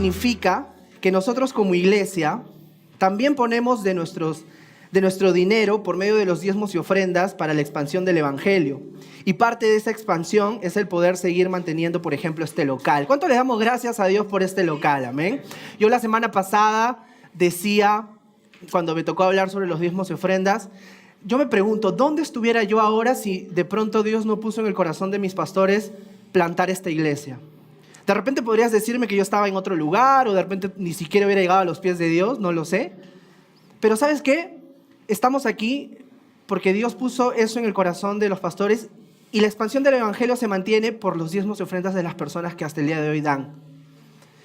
significa que nosotros como iglesia también ponemos de nuestro dinero por medio de los diezmos y ofrendas para la expansión del evangelio. Y parte de esa expansión es el poder seguir manteniendo, por ejemplo, este local. ¿Cuánto le damos gracias a Dios por este local? Amén. Yo la semana pasada decía, cuando me tocó hablar sobre los diezmos y ofrendas, yo me pregunto, ¿dónde estuviera yo ahora si de pronto Dios no puso en el corazón de mis pastores plantar esta iglesia? De repente podrías decirme que yo estaba en otro lugar o de repente ni siquiera hubiera llegado a los pies de Dios, no lo sé. Pero ¿sabes qué? Estamos aquí porque Dios puso eso en el corazón de los pastores y la expansión del evangelio se mantiene por los diezmos y ofrendas de las personas que hasta el día de hoy dan.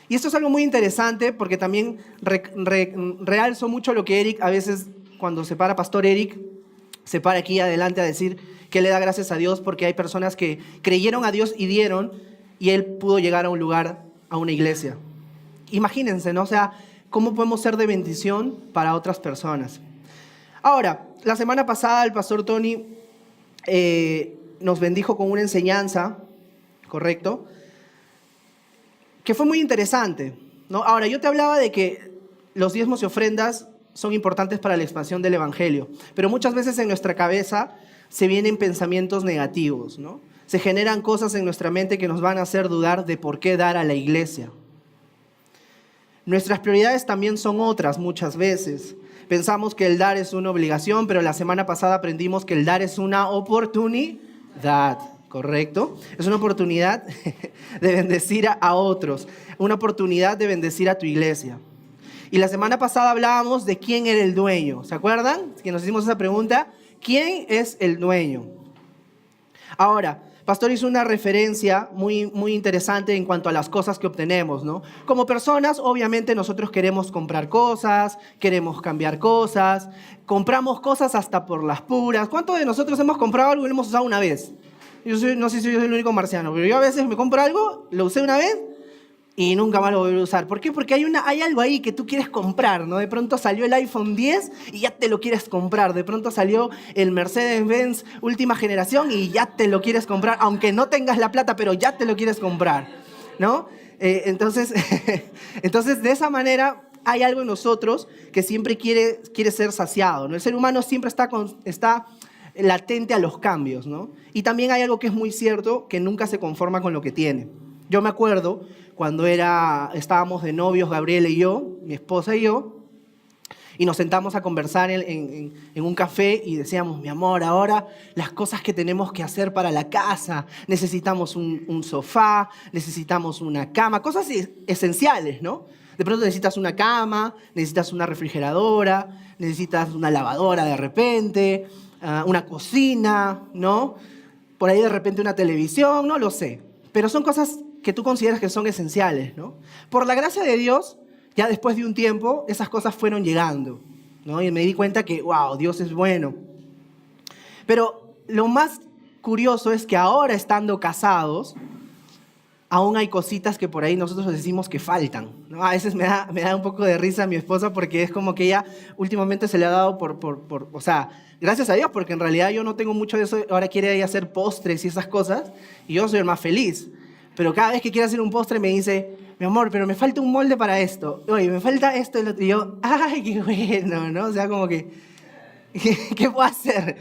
Y esto es algo muy interesante porque también realzo mucho lo que Eric a veces, cuando se para Pastor Eric, se para aquí adelante a decir que le da gracias a Dios porque hay personas que creyeron a Dios y dieron y él pudo llegar a un lugar, a una iglesia. Imagínense, ¿no? O sea, ¿cómo podemos ser de bendición para otras personas? Ahora, la semana pasada el pastor Tony nos bendijo con una enseñanza, ¿correcto? Que fue muy interesante, ¿no? Ahora, yo te hablaba de que los diezmos y ofrendas son importantes para la expansión del evangelio, pero muchas veces en nuestra cabeza se vienen pensamientos negativos, ¿no? Se generan cosas en nuestra mente que nos van a hacer dudar de por qué dar a la iglesia. Nuestras prioridades también son otras muchas veces. Pensamos que el dar es una obligación, pero la semana pasada aprendimos que el dar es una oportunidad, ¿correcto? Es una oportunidad de bendecir a otros, una oportunidad de bendecir a tu iglesia. Y la semana pasada hablábamos de quién era el dueño. ¿Se acuerdan? Que nos hicimos esa pregunta. ¿Quién es el dueño? Ahora, Pastor hizo una referencia muy, muy interesante en cuanto a las cosas que obtenemos, ¿no? Como personas, obviamente, nosotros queremos comprar cosas, queremos cambiar cosas, compramos cosas hasta por las puras. ¿Cuántos de nosotros hemos comprado algo y lo hemos usado una vez? No sé si yo soy el único marciano, pero yo a veces me compro algo, lo usé una vez y nunca más lo voy a usar. ¿Por qué? Porque hay algo ahí que tú quieres comprar, ¿no? De pronto salió el iPhone 10 y ya te lo quieres comprar. De pronto salió el Mercedes-Benz última generación y ya te lo quieres comprar, aunque no tengas la plata, pero ya te lo quieres comprar, ¿no? Entonces, de esa manera hay algo en nosotros que siempre quiere ser saciado, ¿no? El ser humano siempre está latente a los cambios, ¿no? Y también hay algo que es muy cierto, que nunca se conforma con lo que tiene. Yo me acuerdo cuando estábamos de novios, Gabriela y yo, mi esposa y yo, y nos sentamos a conversar en un café y decíamos, mi amor, ahora las cosas que tenemos que hacer para la casa, necesitamos un sofá, necesitamos una cama, cosas esenciales, ¿no? De pronto necesitas una cama, necesitas una refrigeradora, necesitas una lavadora de repente, una cocina, ¿no? Por ahí de repente una televisión, no lo sé. Pero son cosas que tú consideras que son esenciales, ¿no? Por la gracia de Dios, ya después de un tiempo, esas cosas fueron llegando, ¿no? Y me di cuenta que, wow, Dios es bueno. Pero lo más curioso es que ahora, estando casados, aún hay cositas que por ahí nosotros decimos que faltan, ¿no? A veces me da un poco de risa a mi esposa porque es como que ella últimamente se le ha dado o sea, gracias a Dios, porque en realidad yo no tengo mucho de eso. Ahora quiere ella hacer postres y esas cosas y yo soy el más feliz. Pero cada vez que quiere hacer un postre me dice, mi amor, pero me falta un molde para esto. Oye, me falta esto y lo otro. Y yo, ay, qué bueno, ¿no? O sea, como que, ¿qué puedo hacer?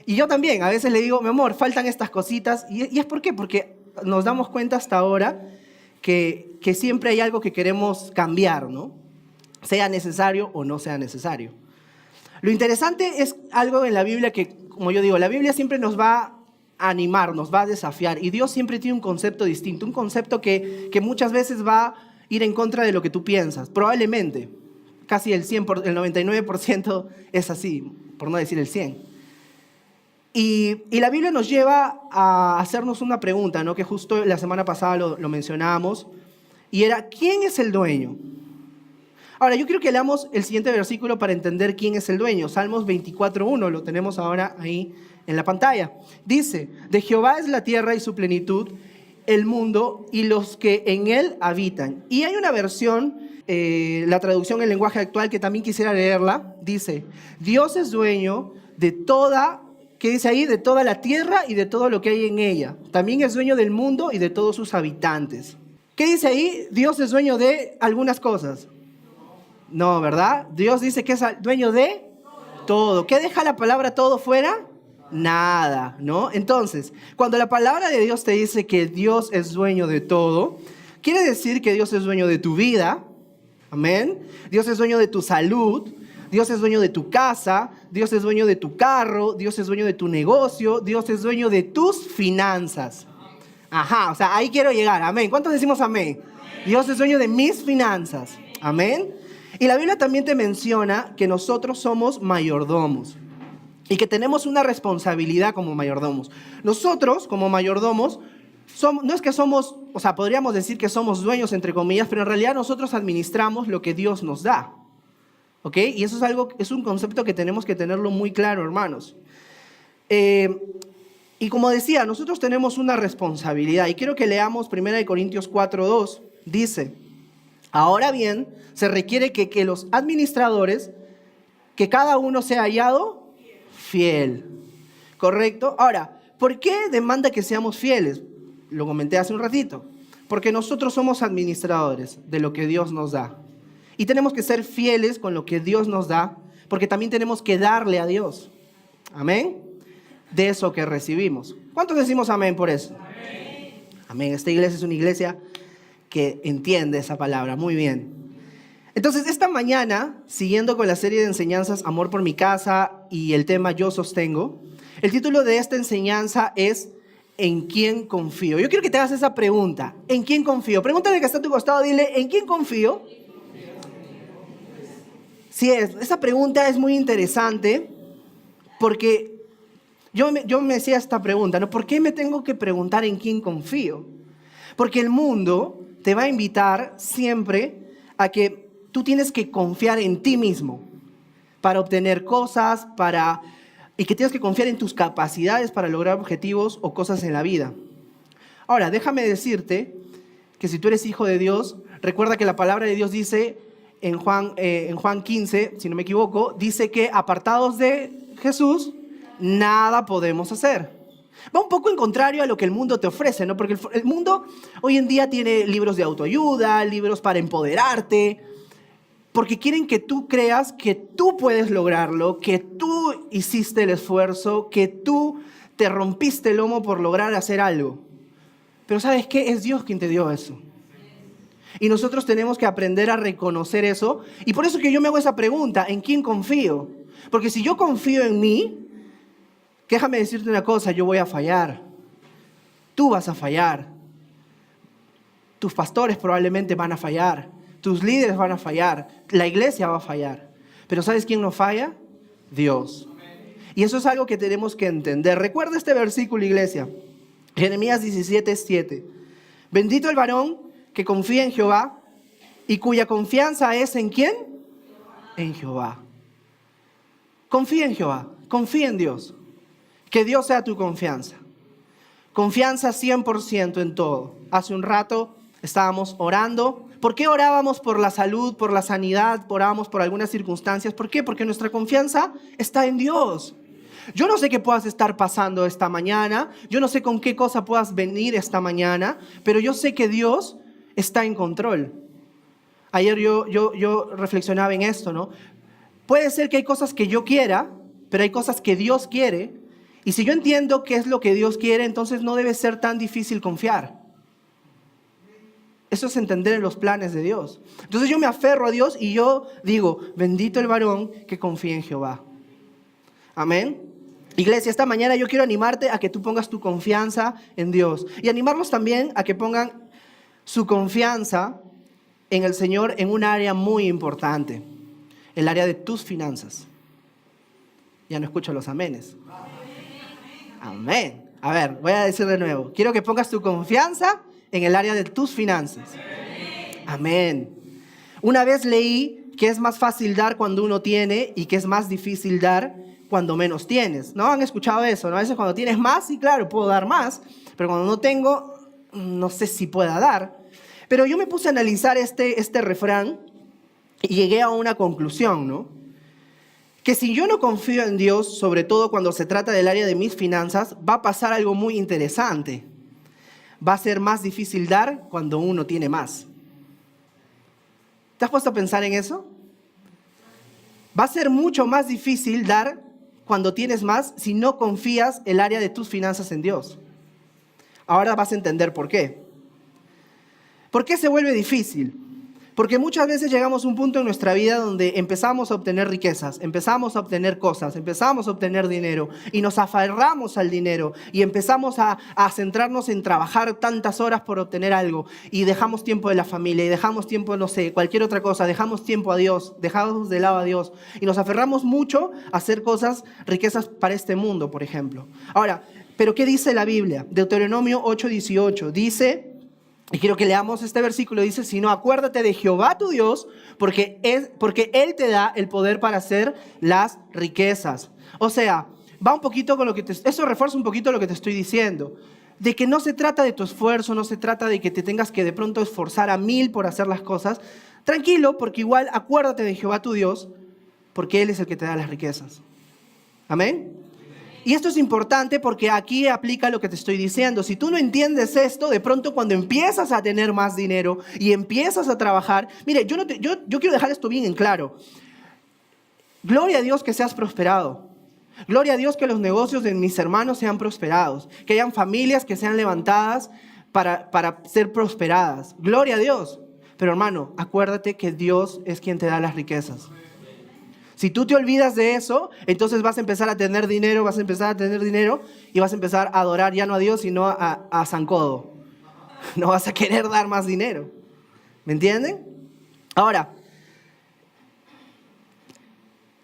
Y yo también, a veces le digo, mi amor, faltan estas cositas. ¿Y es por qué? Porque nos damos cuenta hasta ahora que siempre hay algo que queremos cambiar, ¿no? Sea necesario o no sea necesario. Lo interesante es algo en la Biblia que, como yo digo, la Biblia siempre nos va a animar, nos va a desafiar. Y Dios siempre tiene un concepto distinto, un concepto que muchas veces va a ir en contra de lo que tú piensas. Probablemente, casi el 99% es así, por no decir el 100%. Y la Biblia nos lleva a hacernos una pregunta, ¿no? Que justo la semana pasada lo mencionábamos, y era, ¿quién es el dueño? Ahora, yo quiero que leamos el siguiente versículo para entender quién es el dueño. Salmos 24:1, lo tenemos ahora ahí en la pantalla. Dice, de Jehová es la tierra y su plenitud, el mundo y los que en él habitan. Y hay una versión, la traducción en lenguaje actual, que también quisiera leerla. Dice, Dios es dueño de toda, ¿qué dice ahí? De toda la tierra y de todo lo que hay en ella. También es dueño del mundo y de todos sus habitantes. ¿Qué dice ahí? Dios es dueño de algunas cosas. No, ¿verdad? Dios dice que es dueño de todo. ¿Qué deja la palabra todo fuera? Nada, ¿no? Entonces, cuando la palabra de Dios te dice que Dios es dueño de todo, quiere decir que Dios es dueño de tu vida. Amén. Dios es dueño de tu salud. Dios es dueño de tu casa. Dios es dueño de tu carro. Dios es dueño de tu negocio. Dios es dueño de tus finanzas. Ajá, o sea, ahí quiero llegar. Amén. ¿Cuántos decimos amén? Dios es dueño de mis finanzas. Amén. Y la Biblia también te menciona que nosotros somos mayordomos y que tenemos una responsabilidad como mayordomos. Nosotros, como mayordomos, no es que somos, o sea, podríamos decir que somos dueños, entre comillas, pero en realidad nosotros administramos lo que Dios nos da. ¿Ok? Y eso es un concepto que tenemos que tenerlo muy claro, hermanos. Y como decía, nosotros tenemos una responsabilidad. Y quiero que leamos 1 Corintios 4:2. Dice: ahora bien, se requiere que los administradores, que cada uno sea hallado fiel. ¿Correcto? Ahora, ¿por qué demanda que seamos fieles? Lo comenté hace un ratito. Porque nosotros somos administradores de lo que Dios nos da. Y tenemos que ser fieles con lo que Dios nos da, porque también tenemos que darle a Dios. Amén. De eso que recibimos. ¿Cuántos decimos amén por eso? Amén. Amén. Esta iglesia es una iglesia que entiende esa palabra muy bien. Entonces, esta mañana, siguiendo con la serie de enseñanzas Amor por mi casa y el tema Yo sostengo, el título de esta enseñanza es ¿en quién confío? Yo quiero que te hagas esa pregunta. ¿En quién confío? Pregúntale que está a tu costado, dile, ¿en quién confío? Sí, esa pregunta es muy interesante porque yo me hacía esta pregunta, ¿no? ¿Por qué me tengo que preguntar en quién confío? Porque el mundo te va a invitar siempre a que tú tienes que confiar en ti mismo para obtener cosas, y que tienes que confiar en tus capacidades para lograr objetivos o cosas en la vida. Ahora, déjame decirte que si tú eres hijo de Dios, recuerda que la palabra de Dios dice en Juan 15, si no me equivoco, dice que apartados de Jesús, nada podemos hacer. Va un poco en contrario a lo que el mundo te ofrece, ¿no? Porque el mundo hoy en día tiene libros de autoayuda, libros para empoderarte, porque quieren que tú creas que tú puedes lograrlo, que tú hiciste el esfuerzo, que tú te rompiste el lomo por lograr hacer algo. Pero ¿sabes qué? Es Dios quien te dio eso. Y nosotros tenemos que aprender a reconocer eso. Y por eso que yo me hago esa pregunta, ¿en quién confío? Porque si yo confío en mí, déjame decirte una cosa, yo voy a fallar. Tú vas a fallar. Tus pastores probablemente van a fallar. Tus líderes van a fallar. La iglesia va a fallar. Pero ¿sabes quién no falla? Dios. Y eso es algo que tenemos que entender. Recuerda este versículo, iglesia. Jeremías 17:7. Bendito el varón que confía en Jehová y cuya confianza es ¿en quién? En Jehová. Confía en Jehová. Confía en Dios. Que Dios sea tu confianza. Confianza 100% en todo. Hace un rato estábamos orando. ¿Por qué orábamos por la salud, por la sanidad? Orábamos por algunas circunstancias. ¿Por qué? Porque nuestra confianza está en Dios. Yo no sé qué puedas estar pasando esta mañana. Yo no sé con qué cosa puedas venir esta mañana. Pero yo sé que Dios está en control. Ayer yo reflexionaba en esto, ¿no? Puede ser que hay cosas que yo quiera, pero hay cosas que Dios quiere. Y si yo entiendo qué es lo que Dios quiere, entonces no debe ser tan difícil confiar. Eso es entender los planes de Dios. Entonces yo me aferro a Dios y yo digo, bendito el varón que confía en Jehová. Amén. Iglesia, esta mañana yo quiero animarte a que tú pongas tu confianza en Dios. Y animarlos también a que pongan su confianza en el Señor en un área muy importante. El área de tus finanzas. Ya no escucho los amenes. Amén. A ver, voy a decir de nuevo. Quiero que pongas tu confianza en el área de tus finanzas. Amén. Una vez leí que es más fácil dar cuando uno tiene y que es más difícil dar cuando menos tienes. ¿No han escuchado eso? ¿No? A veces cuando tienes más, sí, claro, puedo dar más. Pero cuando no tengo, no sé si pueda dar. Pero yo me puse a analizar este refrán y llegué a una conclusión, ¿no? Que si yo no confío en Dios, sobre todo cuando se trata del área de mis finanzas, va a pasar algo muy interesante. va a ser más difícil dar cuando uno tiene más. ¿Te has puesto a pensar en eso? Va a ser mucho más difícil dar cuando tienes más si no confías el área de tus finanzas en Dios. Ahora vas a entender por qué. ¿Por qué se vuelve difícil? Porque muchas veces llegamos a un punto en nuestra vida donde empezamos a obtener riquezas, empezamos a obtener cosas, empezamos a obtener dinero y nos aferramos al dinero y empezamos a centrarnos en trabajar tantas horas por obtener algo y dejamos tiempo de la familia y dejamos tiempo, no sé, cualquier otra cosa, dejamos tiempo a Dios, dejamos de lado a Dios y nos aferramos mucho a hacer cosas, riquezas para este mundo, por ejemplo. Ahora, ¿pero qué dice la Biblia? Deuteronomio 8:18 dice... Y quiero que leamos este versículo, dice, sino acuérdate de Jehová tu Dios, porque Él te da el poder para hacer las riquezas. O sea, va un poquito con lo que eso refuerza un poquito lo que te estoy diciendo. De que no se trata de tu esfuerzo, no se trata de que te tengas que de pronto esforzar a 1000 por hacer las cosas. Tranquilo, porque igual acuérdate de Jehová tu Dios, porque Él es el que te da las riquezas. Amén. Y esto es importante porque aquí aplica lo que te estoy diciendo. Si tú no entiendes esto, de pronto cuando empiezas a tener más dinero y empiezas a trabajar... Mire, yo quiero dejar esto bien en claro. Gloria a Dios que seas prosperado. Gloria a Dios que los negocios de mis hermanos sean prosperados. Que hayan familias que sean levantadas para ser prosperadas. Gloria a Dios. Pero hermano, acuérdate que Dios es quien te da las riquezas. Si tú te olvidas de eso, entonces vas a empezar a tener dinero y vas a empezar a adorar ya no a Dios, sino a Zancodo. No vas a querer dar más dinero. ¿Me entienden? Ahora,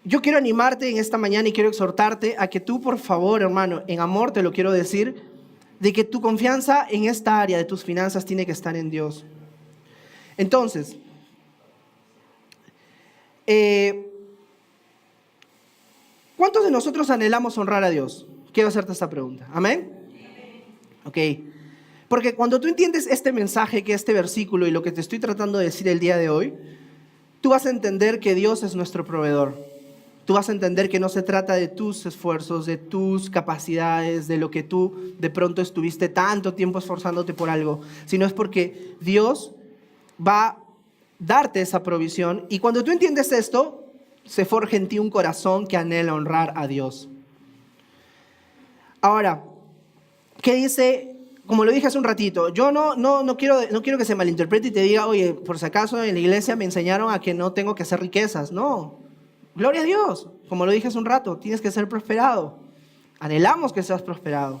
yo quiero animarte en esta mañana y quiero exhortarte a que tú, por favor, hermano, en amor te lo quiero decir, de que tu confianza en esta área de tus finanzas tiene que estar en Dios. Entonces, ¿cuántos de nosotros anhelamos honrar a Dios? Quiero hacerte esta pregunta. ¿Amén? Ok. Porque cuando tú entiendes este mensaje, que este versículo y lo que te estoy tratando de decir el día de hoy, tú vas a entender que Dios es nuestro proveedor. Tú vas a entender que no se trata de tus esfuerzos, de tus capacidades, de lo que tú de pronto estuviste tanto tiempo esforzándote por algo, sino es porque Dios va a darte esa provisión. Y cuando tú entiendes esto, se forja en ti un corazón que anhela honrar a Dios. Ahora, ¿qué dice? Como lo dije hace un ratito, yo no quiero que se malinterprete y te diga, oye, por si acaso en la iglesia me enseñaron a que no tengo que hacer riquezas. No, gloria a Dios. Como lo dije hace un rato, tienes que ser prosperado. Anhelamos que seas prosperado.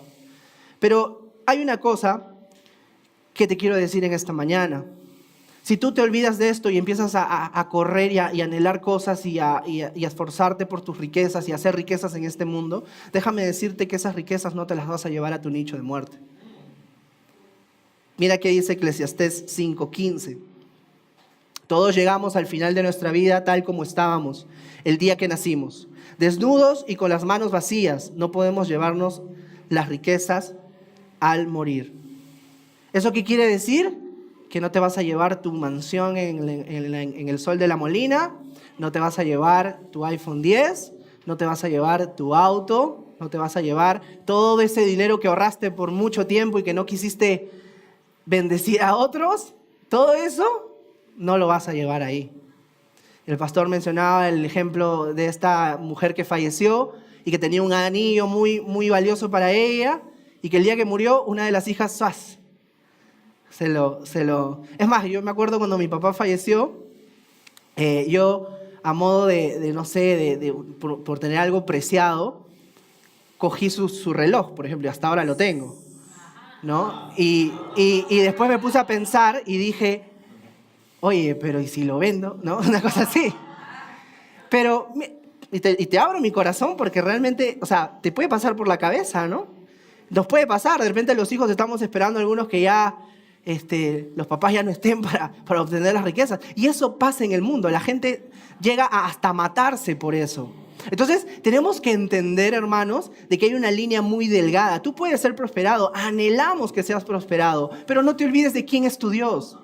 Pero hay una cosa que te quiero decir en esta mañana. Si tú te olvidas de esto y empiezas a correr y anhelar cosas y a esforzarte por tus riquezas y hacer riquezas en este mundo, déjame decirte que esas riquezas no te las vas a llevar a tu nicho de muerte. Mira qué dice Eclesiastés 5:15. Todos llegamos al final de nuestra vida tal como estábamos el día que nacimos. Desnudos y con las manos vacías, no podemos llevarnos las riquezas al morir. ¿Eso qué quiere decir? Que no te vas a llevar tu mansión en el Sol de la Molina, no te vas a llevar tu iPhone 10, no te vas a llevar tu auto, no te vas a llevar todo ese dinero que ahorraste por mucho tiempo y que no quisiste bendecir a otros. Todo eso no lo vas a llevar ahí. El pastor mencionaba el ejemplo de esta mujer que falleció y que tenía un anillo muy, muy valioso para ella y que el día que murió, una de las hijas Es más, yo me acuerdo cuando mi papá falleció, yo a modo por tener algo preciado, cogí su reloj, por ejemplo, y hasta ahora lo tengo, ¿no? Y después me puse a pensar y dije, oye, pero ¿y si lo vendo? ¿No? Una cosa así. Pero, y te abro mi corazón porque realmente, o sea, te puede pasar por la cabeza, ¿no? Nos puede pasar, de repente los hijos estamos esperando algunos que ya... los papás ya no estén para obtener las riquezas. Y eso pasa en el mundo. La gente llega a hasta matarse por eso. Entonces, tenemos que entender, hermanos, de que hay una línea muy delgada. Tú puedes ser prosperado. Anhelamos que seas prosperado. Pero no te olvides de quién es tu Dios.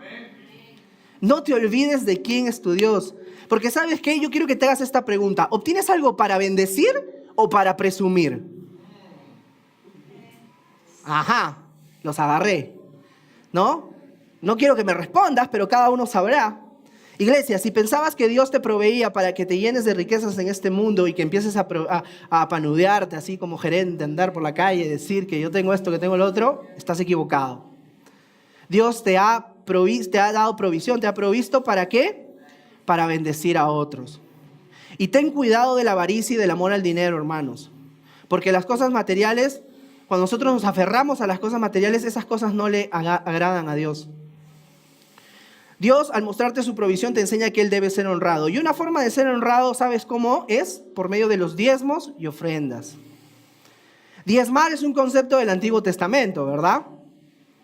No te olvides de quién es tu Dios. Porque, ¿sabes qué? Yo quiero que te hagas esta pregunta. ¿Obtienes algo para bendecir o para presumir? Ajá, los agarré. ¿no? No quiero que me respondas, pero cada uno sabrá. Iglesia, si pensabas que Dios te proveía para que te llenes de riquezas en este mundo y que empieces a panudearte así como gerente, andar por la calle, decir que yo tengo esto, que tengo lo otro, estás equivocado. Dios te ha dado provisión, te ha provisto ¿para qué? Para bendecir a otros. Y ten cuidado de la avaricia y del amor al dinero, hermanos. Porque las cosas materiales, cuando nosotros nos aferramos a las cosas materiales, esas cosas no le agradan a Dios. Dios, al mostrarte su provisión, te enseña que Él debe ser honrado. Y una forma de ser honrado, ¿sabes cómo es? Por medio de los diezmos y ofrendas. Diezmar es un concepto del Antiguo Testamento, ¿verdad?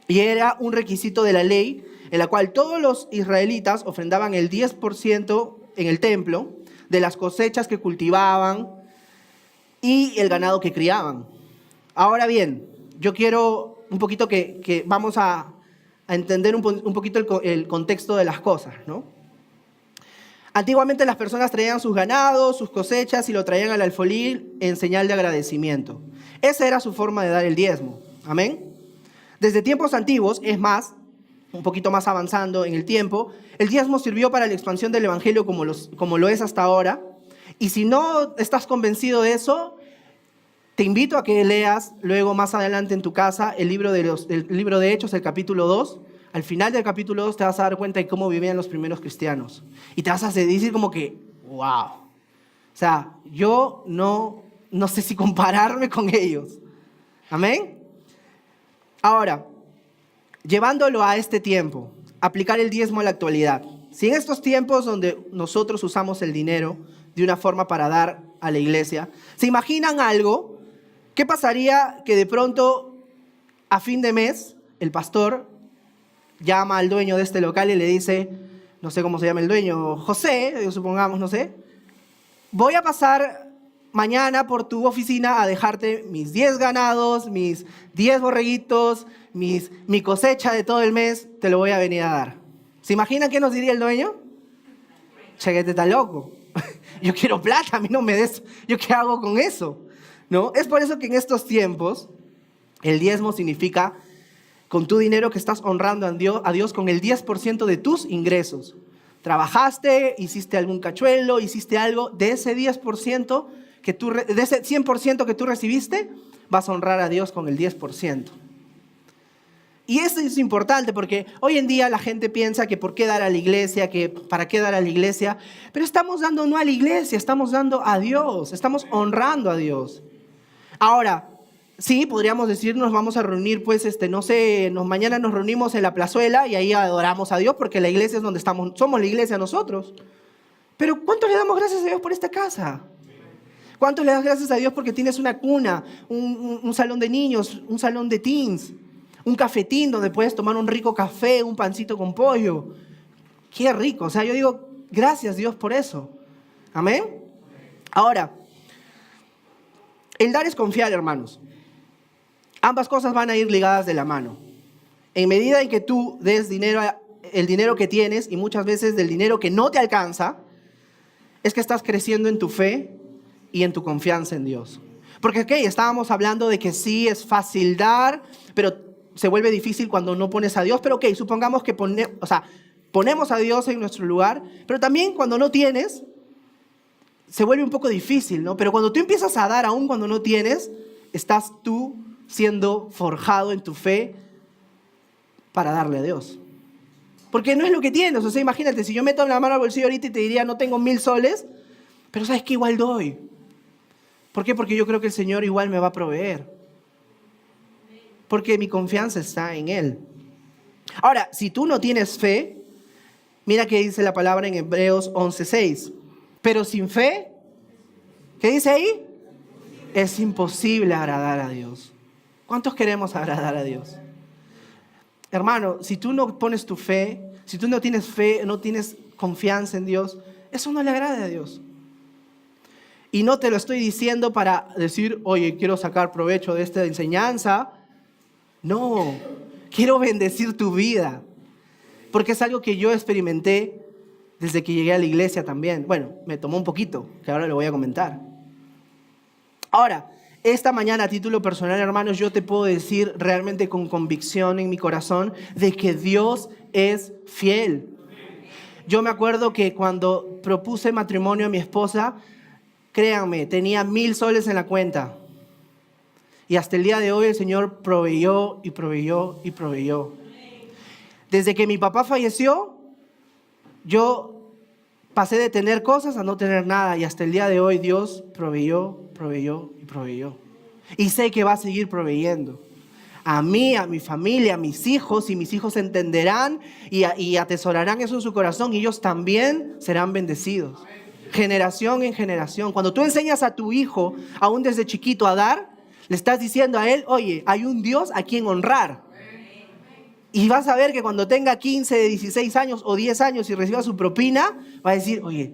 Y era un requisito de la ley, en la cual todos los israelitas ofrendaban el 10% en el templo de las cosechas que cultivaban y el ganado que criaban. Ahora bien, yo quiero un poquito que vamos a entender un poquito el contexto de las cosas, ¿no? Antiguamente las personas traían sus ganados, sus cosechas y lo traían al alfolí en señal de agradecimiento. Esa era su forma de dar el diezmo. Amén. Desde tiempos antiguos, es más, un poquito más avanzando en el tiempo, el diezmo sirvió para la expansión del evangelio como lo es hasta ahora. Y si no estás convencido de eso, te invito a que leas luego más adelante en tu casa el libro de Hechos, el capítulo 2. Al final del capítulo 2 te vas a dar cuenta de cómo vivían los primeros cristianos. Y te vas a decir como que, wow. O sea, yo no sé si compararme con ellos. Amén. Ahora, llevándolo a este tiempo, aplicar el diezmo a la actualidad. Si en estos tiempos donde nosotros usamos el dinero de una forma para dar a la iglesia, ¿se imaginan algo? ¿Qué pasaría que de pronto a fin de mes el pastor llama al dueño de este local y le dice, no sé cómo se llama el dueño, José, supongamos, no sé, voy a pasar mañana por tu oficina a dejarte mis 10 ganados, mis 10 borreguitos, mi cosecha de todo el mes, te lo voy a venir a dar? ¿Se imaginan qué nos diría el dueño? Chequete, está loco. Yo quiero plata, a mí no me des. ¿Yo qué hago con eso? ¿No? Es por eso que en estos tiempos el diezmo significa con tu dinero que estás honrando a Dios con el 10% de tus ingresos. Trabajaste, hiciste algún cachuelo, hiciste algo, de ese 10% de ese 100% que tú recibiste, vas a honrar a Dios con el 10%. Y eso es importante porque hoy en día la gente piensa que por qué dar a la iglesia, que para qué dar a la iglesia, pero estamos dando no a la iglesia, estamos dando a Dios, estamos honrando a Dios. Ahora, sí, podríamos decir, nos vamos a reunir, pues, no sé, mañana nos reunimos en la plazuela y ahí adoramos a Dios porque la iglesia es donde estamos, somos la iglesia nosotros. Pero ¿cuánto le damos gracias a Dios por esta casa? ¿Cuánto le das gracias a Dios porque tienes una cuna, un salón de niños, un salón de teens, un cafetín donde puedes tomar un rico café, un pancito con pollo? Qué rico. O sea, yo digo, gracias Dios por eso. Amén. Ahora, el dar es confiar, hermanos. Ambas cosas van a ir ligadas de la mano. En medida en que tú des dinero, el dinero que tienes y muchas veces del dinero que no te alcanza, es que estás creciendo en tu fe y en tu confianza en Dios. Porque, estábamos hablando de que sí es fácil dar, pero se vuelve difícil cuando no pones a Dios. Pero, supongamos que ponemos a Dios en nuestro lugar, pero también cuando no tienes, se vuelve un poco difícil, ¿no? Pero cuando tú empiezas a dar aún cuando no tienes, estás tú siendo forjado en tu fe para darle a Dios. Porque no es lo que tienes. O sea, imagínate, si yo meto la mano al bolsillo ahorita y te diría, no tengo 1000 soles, pero sabes que igual doy. ¿Por qué? Porque yo creo que el Señor igual me va a proveer. Porque mi confianza está en Él. Ahora, si tú no tienes fe, mira que dice la palabra en Hebreos 11:6. Pero sin fe, ¿qué dice ahí? Es imposible agradar a Dios. ¿Cuántos queremos agradar a Dios? Hermano, si tú no pones tu fe, si tú no tienes fe, no tienes confianza en Dios, eso no le agrada a Dios. Y no te lo estoy diciendo para decir, oye, quiero sacar provecho de esta enseñanza. No, quiero bendecir tu vida. Porque es algo que yo experimenté desde que llegué a la iglesia también. Bueno, me tomó un poquito, que ahora lo voy a comentar. Ahora, Esta mañana, a título personal, hermanos, yo te puedo decir realmente con convicción en mi corazón de que Dios es fiel. Yo me acuerdo que cuando propuse matrimonio a mi esposa, créanme, tenía 1,000 soles en la cuenta. Y hasta el día de hoy el Señor proveyó y proveyó y proveyó. Desde que mi papá falleció, yo pasé de tener cosas a no tener nada. Y hasta el día de hoy Dios proveyó, proveyó y proveyó. Y sé que va a seguir proveyendo. A mí, a mi familia, a mis hijos, y mis hijos entenderán y atesorarán eso en su corazón. Y ellos también serán bendecidos. Generación en generación. Cuando tú enseñas a tu hijo, aún desde chiquito, a dar, le estás diciendo a él, oye, hay un Dios a quien honrar. Y vas a ver que cuando tenga 15, 16 años o 10 años y reciba su propina, va a decir, oye,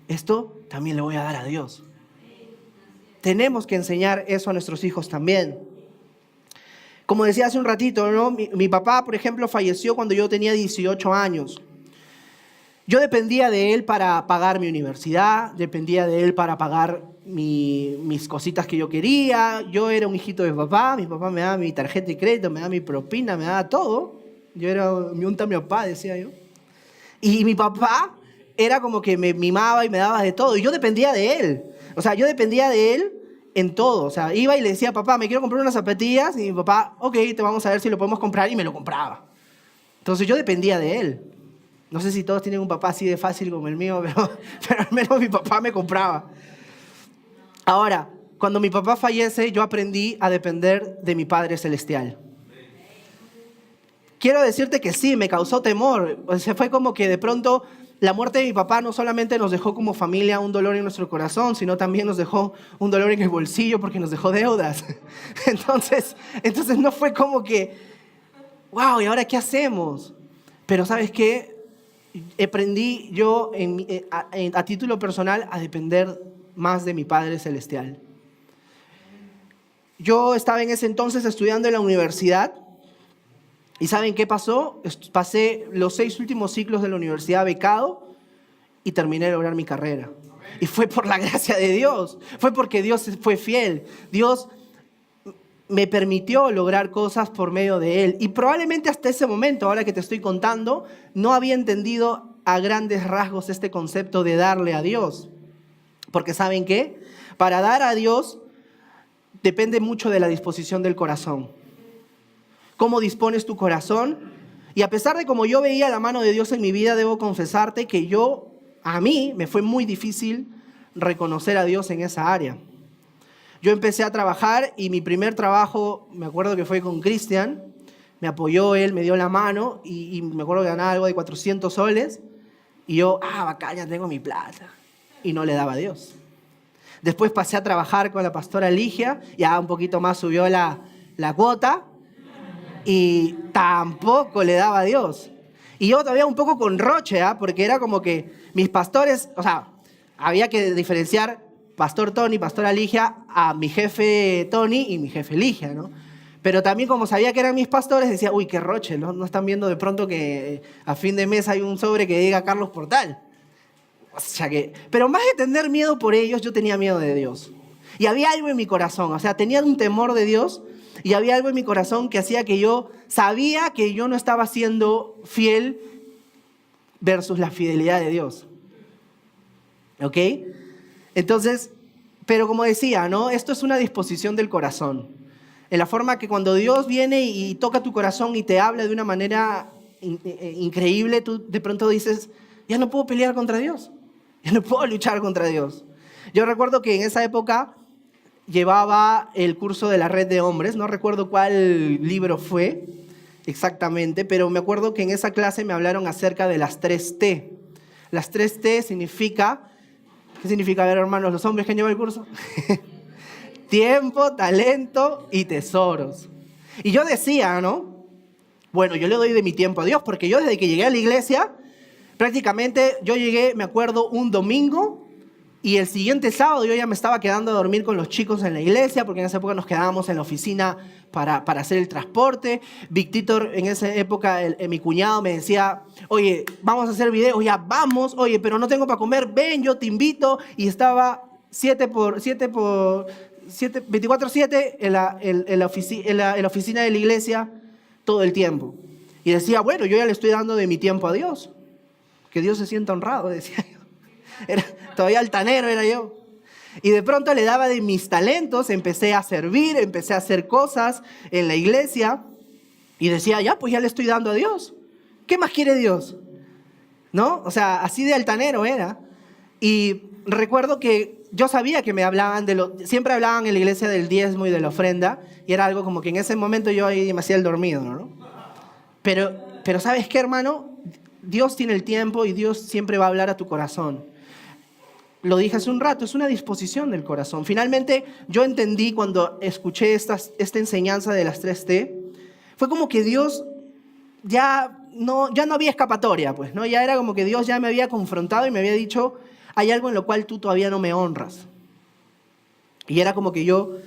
esto también le voy a dar a Dios. Tenemos que enseñar eso a nuestros hijos también. Como decía hace un ratito, ¿no? Mi papá, por ejemplo, falleció cuando yo tenía 18 años. Yo dependía de él para pagar mi universidad, dependía de él para pagar mis cositas que yo quería. Yo era un hijito de mi papá me daba mi tarjeta de crédito, me daba mi propina, me daba todo. Yo era mi unta mi papá, decía yo. Y mi papá era como que me mimaba y me daba de todo. Y yo dependía de él. O sea, yo dependía de él en todo. O sea, iba y le decía, papá, me quiero comprar unas zapatillas. Y mi papá, ok, te vamos a ver si lo podemos comprar. Y me lo compraba. Entonces yo dependía de él. No sé si todos tienen un papá así de fácil como el mío, pero al menos mi papá me compraba. Ahora, cuando mi papá fallece, yo aprendí a depender de mi Padre Celestial. Quiero decirte que sí, me causó temor. O sea, fue como que de pronto la muerte de mi papá no solamente nos dejó como familia un dolor en nuestro corazón, sino también nos dejó un dolor en el bolsillo porque nos dejó deudas. Entonces no fue como que, wow, ¿y ahora qué hacemos? Pero ¿sabes qué? Aprendí yo a título personal a depender más de mi Padre Celestial. Yo estaba en ese entonces estudiando en la universidad y ¿saben qué pasó? Pasé los 6 últimos ciclos de la universidad becado y terminé de lograr mi carrera. Y fue por la gracia de Dios, fue porque Dios fue fiel. Dios me permitió lograr cosas por medio de Él. Y probablemente hasta ese momento, ahora que te estoy contando, no había entendido a grandes rasgos este concepto de darle a Dios. Porque ¿saben qué? Para dar a Dios depende mucho de la disposición del corazón. ¿Cómo dispones tu corazón? Y a pesar de cómo yo veía la mano de Dios en mi vida, debo confesarte que a mí me fue muy difícil reconocer a Dios en esa área. Yo empecé a trabajar y mi primer trabajo, me acuerdo que fue con Cristian, me apoyó él, me dio la mano y me acuerdo que ganaba algo de 400 soles y yo, bacán, ya tengo mi plata, y no le daba a Dios. Después pasé a trabajar con la pastora Ligia, ya un poquito más subió la cuota y tampoco le daba a Dios. Y yo todavía un poco con roche, porque era como que mis pastores, o sea, había que diferenciar pastor Tony, pastora Ligia, a mi jefe Tony y mi jefe Ligia, ¿no? Pero también como sabía que eran mis pastores, decía, uy, qué roche, ¿no? No están viendo de pronto que a fin de mes hay un sobre que diga Carlos Portal. O sea que, pero más de tener miedo por ellos, yo tenía miedo de Dios. Y había algo en mi corazón, o sea, tenía un temor de Dios y había algo en mi corazón que hacía que yo sabía que yo no estaba siendo fiel versus la fidelidad de Dios. ¿Ok? Entonces, pero como decía, ¿no? Esto es una disposición del corazón. En la forma que cuando Dios viene y toca tu corazón y te habla de una manera increíble, tú de pronto dices, ya no puedo pelear contra Dios. Ya no puedo luchar contra Dios. Yo recuerdo que en esa época llevaba el curso de la Red de Hombres. No recuerdo cuál libro fue exactamente, pero me acuerdo que en esa clase me hablaron acerca de las 3T. Las 3T significa... ¿Qué significa? A ver, hermanos, los hombres que han llevado el curso. Tiempo, talento y tesoros. Y yo decía, ¿no? Bueno, yo le doy de mi tiempo a Dios, porque yo desde que llegué a la iglesia, prácticamente yo llegué, me acuerdo, un domingo, y el siguiente sábado yo ya me estaba quedando a dormir con los chicos en la iglesia, porque en esa época nos quedábamos en la oficina para hacer el transporte. Victitor, en esa época, mi cuñado me decía, oye, vamos a hacer videos, ya vamos, oye, pero no tengo para comer, ven, yo te invito. Y estaba 7 por 24/7 en la oficina de la iglesia todo el tiempo. Y decía, bueno, yo ya le estoy dando de mi tiempo a Dios. Que Dios se sienta honrado, decía yo. Todavía altanero era yo. Y de pronto le daba de mis talentos, empecé a servir, empecé a hacer cosas en la iglesia. Y decía, ya, pues ya le estoy dando a Dios. ¿Qué más quiere Dios? ¿No? O sea, así de altanero era. Y recuerdo que yo sabía que me hablaban siempre hablaban en la iglesia del diezmo y de la ofrenda. Y era algo como que en ese momento yo ahí me hacía el dormido, ¿no? Pero ¿sabes qué, hermano? Dios tiene el tiempo y Dios siempre va a hablar a tu corazón. Lo dije hace un rato, es una disposición del corazón. Finalmente, yo entendí cuando escuché esta enseñanza de las 3T, fue como que Dios ya no había escapatoria, pues, ¿no? Ya era como que Dios ya me había confrontado y me había dicho, hay algo en lo cual tú todavía no me honras. Y era como que yo,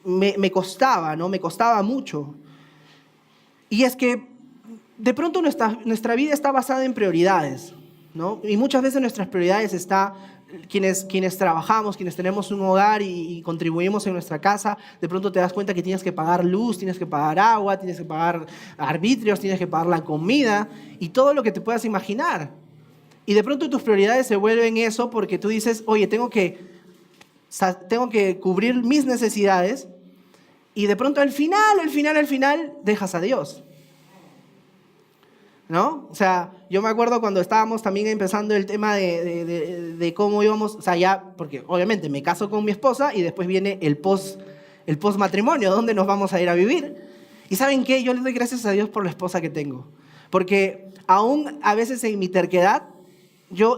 me costaba, ¿no? Me costaba mucho. Y es que de pronto nuestra vida está basada en prioridades, ¿no? Y muchas veces nuestras prioridades está quienes trabajamos, quienes tenemos un hogar y contribuimos en nuestra casa, de pronto te das cuenta que tienes que pagar luz, tienes que pagar agua, tienes que pagar arbitrios, tienes que pagar la comida y todo lo que te puedas imaginar. Y de pronto tus prioridades se vuelven eso porque tú dices, oye, tengo que cubrir mis necesidades y de pronto al final dejas a Dios. ¿No? O sea, yo me acuerdo cuando estábamos también empezando el tema de cómo íbamos, o sea, ya, porque obviamente me caso con mi esposa y después viene el post matrimonio, ¿dónde nos vamos a ir a vivir? Y ¿saben qué? Yo le doy gracias a Dios por la esposa que tengo, porque aún a veces en mi terquedad,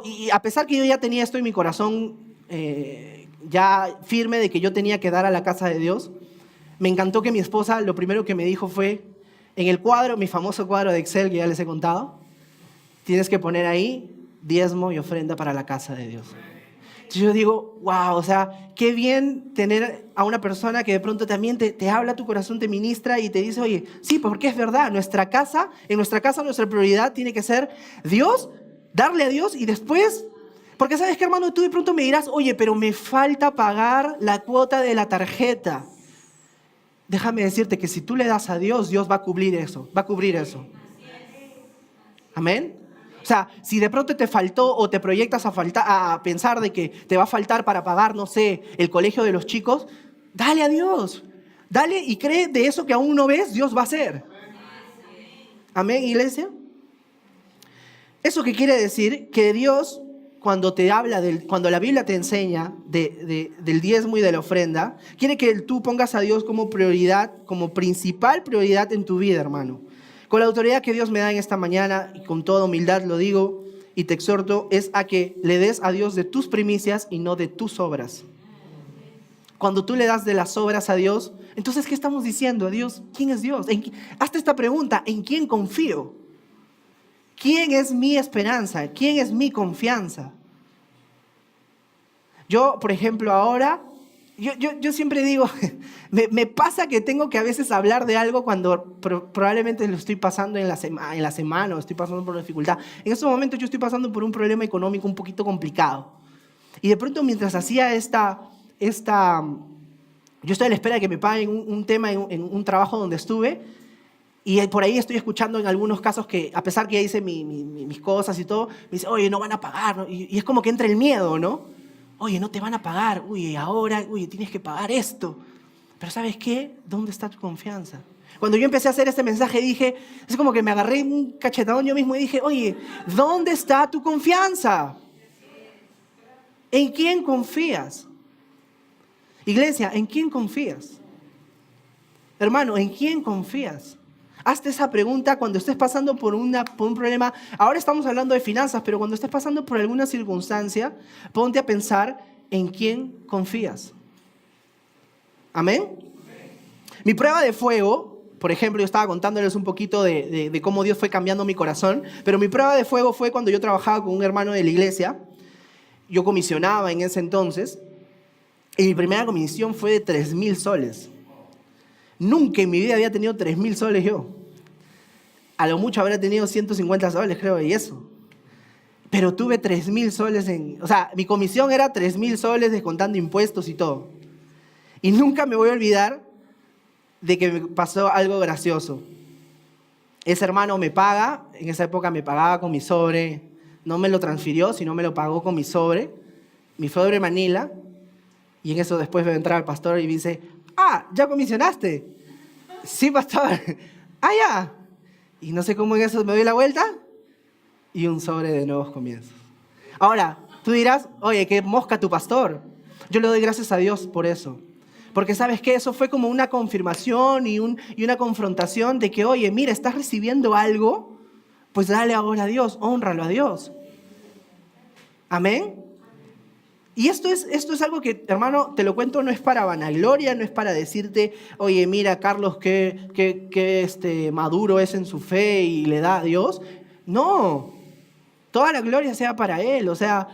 y a pesar que yo ya tenía esto en mi corazón ya firme de que yo tenía que dar a la casa de Dios, me encantó que mi esposa lo primero que me dijo fue, en el cuadro, mi famoso cuadro de Excel que ya les he contado, tienes que poner ahí diezmo y ofrenda para la casa de Dios. Entonces yo digo, wow, o sea, qué bien tener a una persona que de pronto también te habla a tu corazón, te ministra y te dice, oye, sí, porque es verdad, en nuestra casa nuestra prioridad tiene que ser Dios, darle a Dios y después, porque sabes qué, hermano, tú de pronto me dirás, oye, pero me falta pagar la cuota de la tarjeta. Déjame decirte que si tú le das a Dios, Dios va a cubrir eso, Amén. O sea, si de pronto te faltó o te proyectas a pensar de que te va a faltar para pagar, no sé, el colegio de los chicos, dale a Dios. Dale y cree de eso que aún no ves, Dios va a hacer. Amén, iglesia. Eso que quiere decir que Dios, cuando la Biblia te enseña del diezmo y de la ofrenda, quiere que tú pongas a Dios como prioridad, como principal prioridad en tu vida, hermano. Con la autoridad que Dios me da en esta mañana, y con toda humildad lo digo y te exhorto, es a que le des a Dios de tus primicias y no de tus obras. Cuando tú le das de las obras a Dios, entonces, ¿qué estamos diciendo? Dios, ¿quién es Dios? Hazte esta pregunta, ¿en quién confío? ¿Quién es mi esperanza? ¿Quién es mi confianza? Yo, por ejemplo, ahora, yo siempre digo, me pasa que tengo que a veces hablar de algo cuando probablemente lo estoy pasando en la semana o estoy pasando por una dificultad. En estos momentos yo estoy pasando por un problema económico un poquito complicado. Y de pronto mientras hacía yo estoy a la espera de que me paguen un tema en un trabajo donde estuve. Y por ahí estoy escuchando en algunos casos que, a pesar que ya hice mis cosas y todo, me dice, oye, no van a pagar, ¿no? Y es como que entra el miedo, ¿no? Oye, no te van a pagar, ahora tienes que pagar esto. Pero ¿sabes qué? ¿Dónde está tu confianza? Cuando yo empecé a hacer este mensaje dije, es como que me agarré un cachetadón yo mismo y dije, oye, ¿dónde está tu confianza? ¿En quién confías? Iglesia, ¿en quién confías? Hermano, ¿en quién confías? Hazte esa pregunta cuando estés pasando por un problema. Ahora estamos hablando de finanzas, pero cuando estés pasando por alguna circunstancia, ponte a pensar en quién confías. ¿Amén? Mi prueba de fuego, por ejemplo, yo estaba contándoles un poquito de cómo Dios fue cambiando mi corazón, pero mi prueba de fuego fue cuando yo trabajaba con un hermano de la iglesia. Yo comisionaba en ese entonces, y mi primera comisión fue de 3,000 soles. Nunca en mi vida había tenido 3,000 soles yo. A lo mucho habría tenido 150 soles, creo, y eso. Pero tuve 3,000 soles o sea, mi comisión era 3,000 soles descontando impuestos y todo. Y nunca me voy a olvidar de que me pasó algo gracioso. Ese hermano me paga, en esa época me pagaba con mi sobre, no me lo transfirió, sino me lo pagó con mi sobre Manila, y en eso después me entra el pastor y me dice, ¿ya comisionaste? Sí, pastor. Ya. Y no sé cómo en eso me doy la vuelta y un sobre de nuevos comienzos. Ahora, tú dirás, oye, qué mosca tu pastor. Yo le doy gracias a Dios por eso. Porque ¿sabes qué? Eso fue como una confirmación y una confrontación de que, oye, mira, estás recibiendo algo, pues dale ahora a Dios, hónralo a Dios. Amén. Y esto es algo que, hermano, te lo cuento, no es para vanagloria, no es para decirte, oye, mira, Carlos, qué maduro es en su fe y le da a Dios. No, toda la gloria sea para Él. O sea,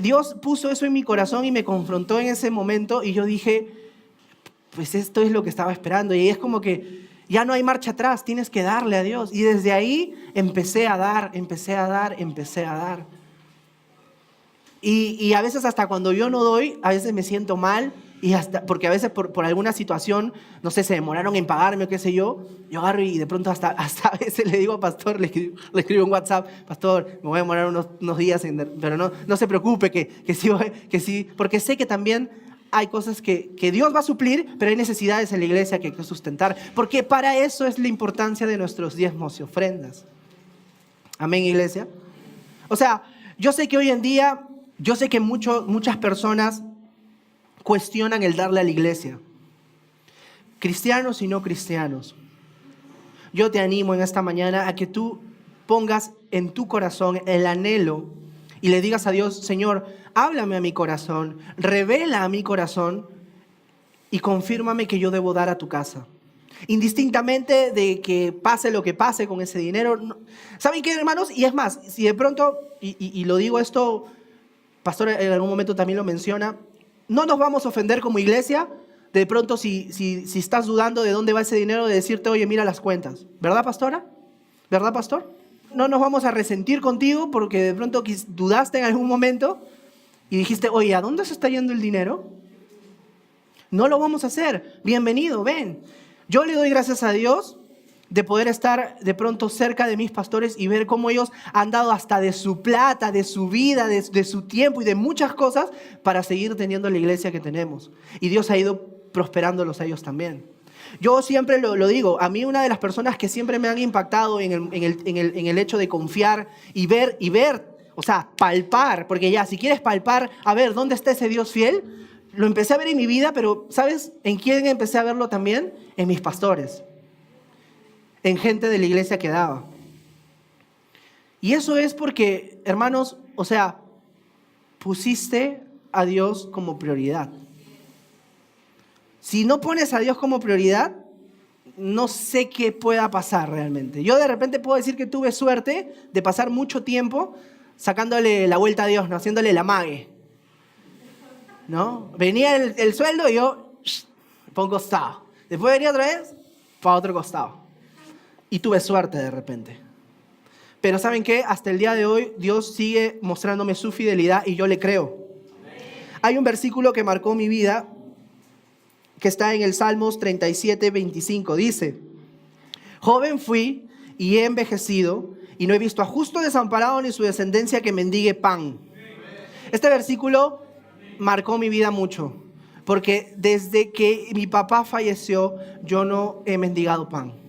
Dios puso eso en mi corazón y me confrontó en ese momento y yo dije, pues esto es lo que estaba esperando. Y es como que ya no hay marcha atrás, tienes que darle a Dios. Y desde ahí empecé a dar. Y a veces hasta cuando yo no doy, a veces me siento mal, y hasta, porque a veces por alguna situación, no sé, se demoraron en pagarme o qué sé yo agarro y de pronto hasta a veces le digo a Pastor, le escribo en WhatsApp, Pastor, me voy a demorar unos días, pero no se preocupe que sí, porque sé que también hay cosas que Dios va a suplir, pero hay necesidades en la iglesia que hay que sustentar, porque para eso es la importancia de nuestros diezmos y ofrendas. Amén, iglesia. O sea, yo sé que hoy en día, muchas personas cuestionan el darle a la iglesia, cristianos y no cristianos. Yo te animo en esta mañana a que tú pongas en tu corazón el anhelo y le digas a Dios, Señor, háblame a mi corazón, revela a mi corazón y confírmame que yo debo dar a tu casa. Indistintamente de que pase lo que pase con ese dinero. ¿Saben qué, hermanos? Y es más, si de pronto, y lo digo esto, Pastor en algún momento también lo menciona, no nos vamos a ofender como iglesia, de pronto si estás dudando de dónde va ese dinero, de decirte, oye, mira las cuentas. ¿Verdad, pastora? ¿Verdad, pastor? No nos vamos a resentir contigo porque de pronto dudaste en algún momento y dijiste, oye, ¿a dónde se está yendo el dinero? No lo vamos a hacer. Bienvenido, ven. Yo le doy gracias a Dios de poder estar de pronto cerca de mis pastores y ver cómo ellos han dado hasta de su plata, de su vida, de su tiempo y de muchas cosas para seguir teniendo la iglesia que tenemos. Y Dios ha ido prosperándolos a ellos también. Yo siempre lo digo, a mí una de las personas que siempre me han impactado en el hecho de confiar y ver, o sea, palpar, porque ya, si quieres palpar, a ver, ¿dónde está ese Dios fiel? Lo empecé a ver en mi vida, pero ¿sabes en quién empecé a verlo también? En mis pastores. En gente de la iglesia que daba. Y eso es porque, hermanos, o sea, pusiste a Dios como prioridad. Si no pones a Dios como prioridad, no sé qué pueda pasar realmente. Yo de repente puedo decir que tuve suerte de pasar mucho tiempo sacándole la vuelta a Dios, ¿no? Haciéndole la mague, ¿no? Venía el sueldo y yo, para un costado. Después venía otra vez, para otro costado. Y tuve suerte de repente. Pero ¿saben qué? Hasta el día de hoy Dios sigue mostrándome su fidelidad y yo le creo. Hay un versículo que marcó mi vida que está en el Salmos 37:25. Dice, joven fui y he envejecido y no he visto a justo desamparado ni su descendencia que mendigue pan. Este versículo marcó mi vida mucho. Porque desde que mi papá falleció, yo no he mendigado pan.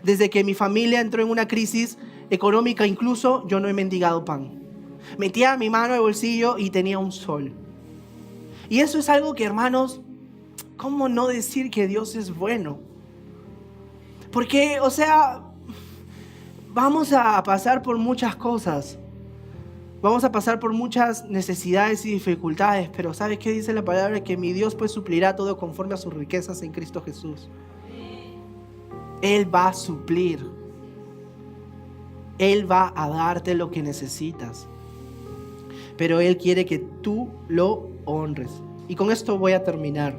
Desde que mi familia entró en una crisis económica, incluso yo no he mendigado pan. Metía mi mano en el bolsillo y tenía un sol. Y eso es algo que, hermanos, ¿cómo no decir que Dios es bueno? Porque, o sea, vamos a pasar por muchas cosas. Vamos a pasar por muchas necesidades y dificultades, pero ¿sabes qué dice la palabra? Que mi Dios pues suplirá todo conforme a sus riquezas en Cristo Jesús. Él va a suplir. Él va a darte lo que necesitas. Pero Él quiere que tú lo honres. Y con esto voy a terminar.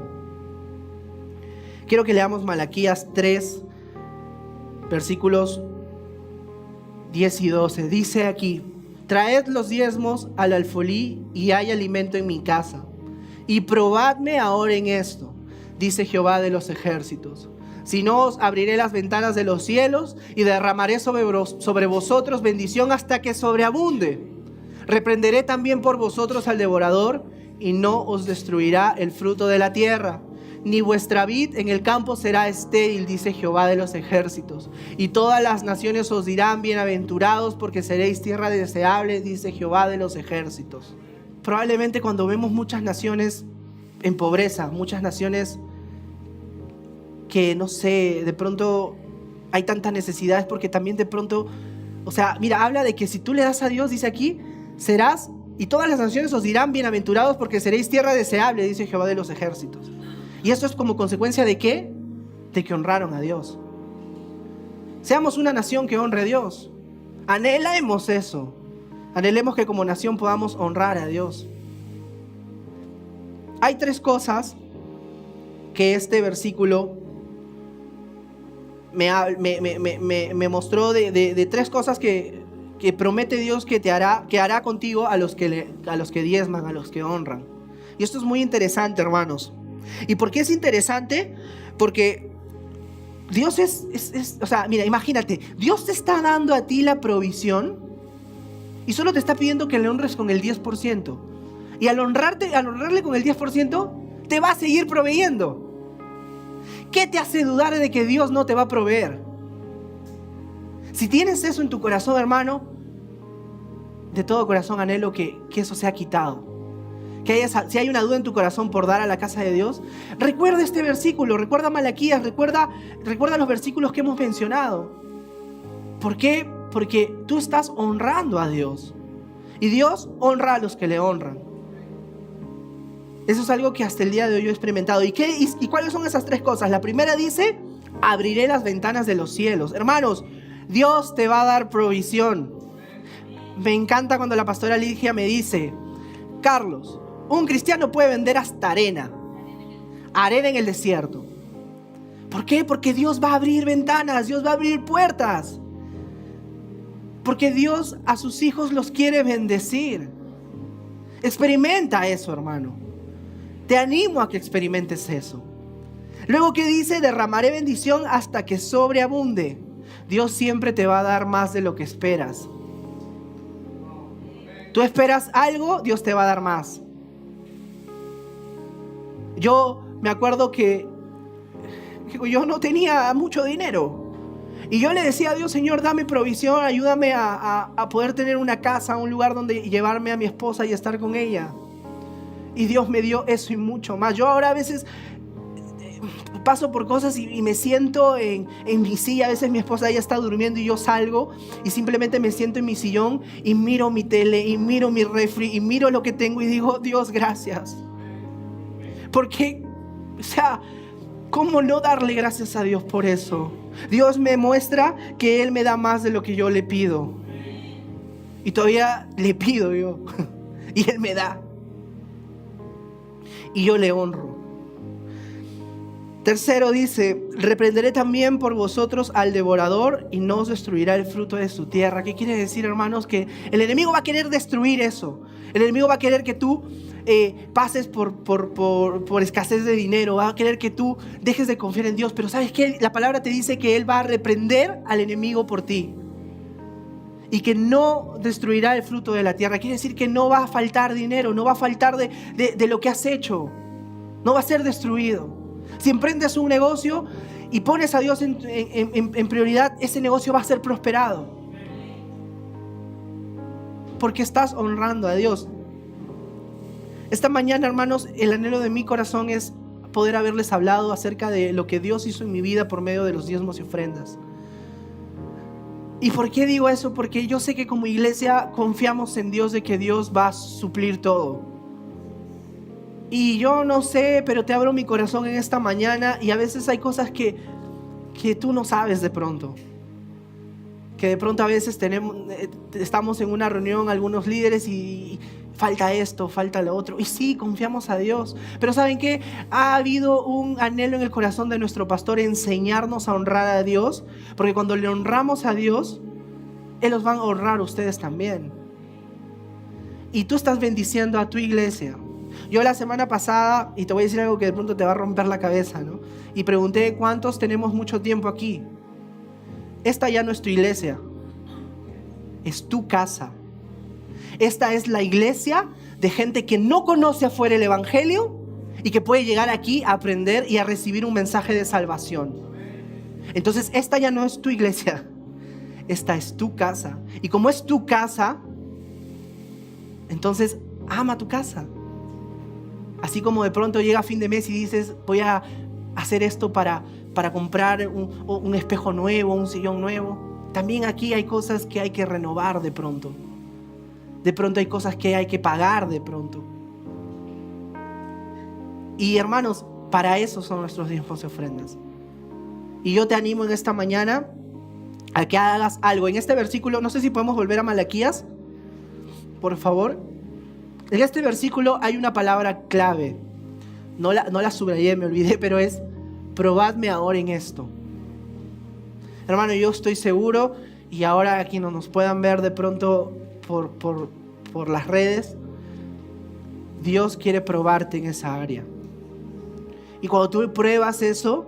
Quiero que leamos Malaquías 3, versículos 10 y 12. Dice aquí, traed los diezmos al alfolí y hay alimento en mi casa. y probadme ahora en esto, dice Jehová de los ejércitos. Si no, os abriré las ventanas de los cielos y derramaré sobre vosotros bendición hasta que sobreabunde. Reprenderé también por vosotros al devorador y no os destruirá el fruto de la tierra. Ni vuestra vid en el campo será estéril, dice Jehová de los ejércitos. Y todas las naciones os dirán bienaventurados porque seréis tierra deseable, dice Jehová de los ejércitos. Probablemente cuando vemos muchas naciones en pobreza, muchas naciones que no sé, de pronto hay tantas necesidades porque también de pronto, o sea, mira, habla de que si tú le das a Dios, dice aquí, serás, y todas las naciones os dirán bienaventurados porque seréis tierra deseable, dice Jehová de los ejércitos. Y esto es como consecuencia ¿de qué? De que honraron a Dios. Seamos una nación que honre a Dios. Anhelemos eso. Anhelemos que como nación podamos honrar a Dios. Hay 3 cosas que este versículo me mostró de 3 cosas que promete Dios que hará contigo a los que diezman, a los que honran. Y esto es muy interesante, hermanos. ¿Y por qué es interesante? Porque Dios o sea, mira, imagínate, Dios te está dando a ti la provisión y solo te está pidiendo que le honres con el 10%. Y al honrarle con el 10%, te va a seguir proveyendo. ¿Qué te hace dudar de que Dios no te va a proveer? Si tienes eso en tu corazón, hermano, de todo corazón anhelo que eso sea quitado. Si hay una duda en tu corazón por dar a la casa de Dios, recuerda este versículo, recuerda Malaquías, recuerda los versículos que hemos mencionado. ¿Por qué? Porque tú estás honrando a Dios. Y Dios honra a los que le honran. Eso es algo que hasta el día de hoy yo he experimentado. ¿Y cuáles son esas 3 cosas? La primera dice, abriré las ventanas de los cielos. Hermanos, Dios te va a dar provisión. Me encanta cuando la pastora Ligia me dice, Carlos, un cristiano puede vender hasta arena en el desierto. ¿Por qué? Porque Dios va a abrir ventanas, Dios va a abrir puertas. Porque Dios a sus hijos los quiere bendecir. Experimenta eso, hermano. Te animo a que experimentes eso. Luego, ¿qué dice? Derramaré bendición hasta que sobreabunde. Dios siempre te va a dar más de lo que esperas. Tú esperas algo, Dios te va a dar más. Yo me acuerdo que yo no tenía mucho dinero. Y yo le decía a Dios, Señor, dame provisión, ayúdame a poder tener una casa, un lugar donde llevarme a mi esposa y estar con ella. Y Dios me dio eso y mucho más. Yo ahora a veces paso por cosas y me siento en mi silla. A veces mi esposa ya está durmiendo y yo salgo y simplemente me siento en mi sillón y miro mi tele y miro mi refri y miro lo que tengo y digo, Dios, gracias. Porque, o sea, ¿cómo no darle gracias a Dios por eso? Dios me muestra que Él me da más de lo que yo le pido. Y todavía le pido yo. Y Él me da. Y yo le honro. Tercero dice, reprenderé también por vosotros al devorador y no os destruirá el fruto de su tierra. ¿Qué quiere decir, hermanos? Que el enemigo va a querer destruir eso. El enemigo va a querer que tú pases por escasez de dinero. Va a querer que tú dejes de confiar en Dios. Pero ¿sabes qué? La palabra te dice que Él va a reprender al enemigo por ti. Y que no destruirá el fruto de la tierra. Quiere decir que no va a faltar dinero. No va a faltar de lo que has hecho. No va a ser destruido. Si emprendes un negocio y pones a Dios en prioridad, ese negocio va a ser prosperado. Porque estás honrando a Dios. Esta mañana, hermanos, el anhelo de mi corazón es poder haberles hablado acerca de lo que Dios hizo en mi vida por medio de los diezmos y ofrendas. ¿Y por qué digo eso? Porque yo sé que como iglesia confiamos en Dios de que Dios va a suplir todo. Y yo no sé, pero te abro mi corazón en esta mañana y a veces hay cosas que tú no sabes de pronto. Que de pronto a veces estamos en una reunión, algunos líderes y falta esto, falta lo otro. Y sí, confiamos a Dios. Pero ¿saben qué? Ha habido un anhelo en el corazón de nuestro pastor enseñarnos a honrar a Dios. Porque cuando le honramos a Dios, Él los va a honrar a ustedes también. Y tú estás bendiciendo a tu iglesia. Yo la semana pasada, y te voy a decir algo que de pronto te va a romper la cabeza, ¿no? Y pregunté, ¿cuántos tenemos mucho tiempo aquí? Esta ya no es tu iglesia, es tu casa. Esta es la iglesia de gente que no conoce afuera el evangelio y que puede llegar aquí a aprender y a recibir un mensaje de salvación. Entonces esta ya no es tu iglesia, esta es tu casa. Y como es tu casa, entonces ama tu casa. Así como de pronto llega fin de mes y dices, voy a hacer esto para comprar un espejo nuevo, un sillón nuevo. También aquí hay cosas que hay que renovar de pronto. De pronto hay cosas que hay que pagar de pronto. Y hermanos, para eso son nuestros diezmos y ofrendas. Y yo te animo en esta mañana a que hagas algo. En este versículo, no sé si podemos volver a Malaquías, por favor. En este versículo hay una palabra clave. No la subrayé, me olvidé, pero es: probadme ahora en esto. Hermano, yo estoy seguro, y ahora aquí no nos puedan ver de pronto por las redes, Dios quiere probarte en esa área. Y cuando tú pruebas eso,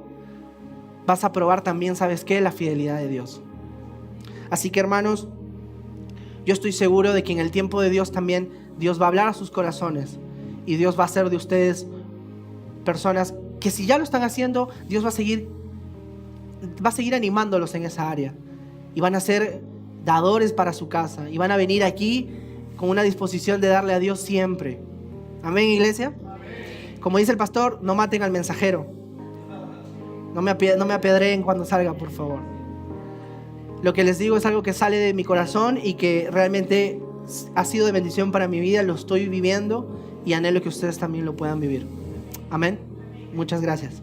vas a probar también, ¿sabes qué? La fidelidad de Dios. Así que, hermanos, yo estoy seguro de que en el tiempo de Dios también Dios va a hablar a sus corazones y Dios va a hacer de ustedes personas que, si ya lo están haciendo, Dios va a seguir animándolos en esa área, y van a ser dadores para su casa y van a venir aquí con una disposición de darle a Dios siempre. Amén, iglesia. Como dice el pastor, no maten al mensajero. No me apedreen cuando salga, por favor. Lo que les digo es algo que sale de mi corazón y que realmente ha sido de bendición para mi vida. Lo estoy viviendo y anhelo que ustedes también lo puedan vivir. Amén. Muchas gracias.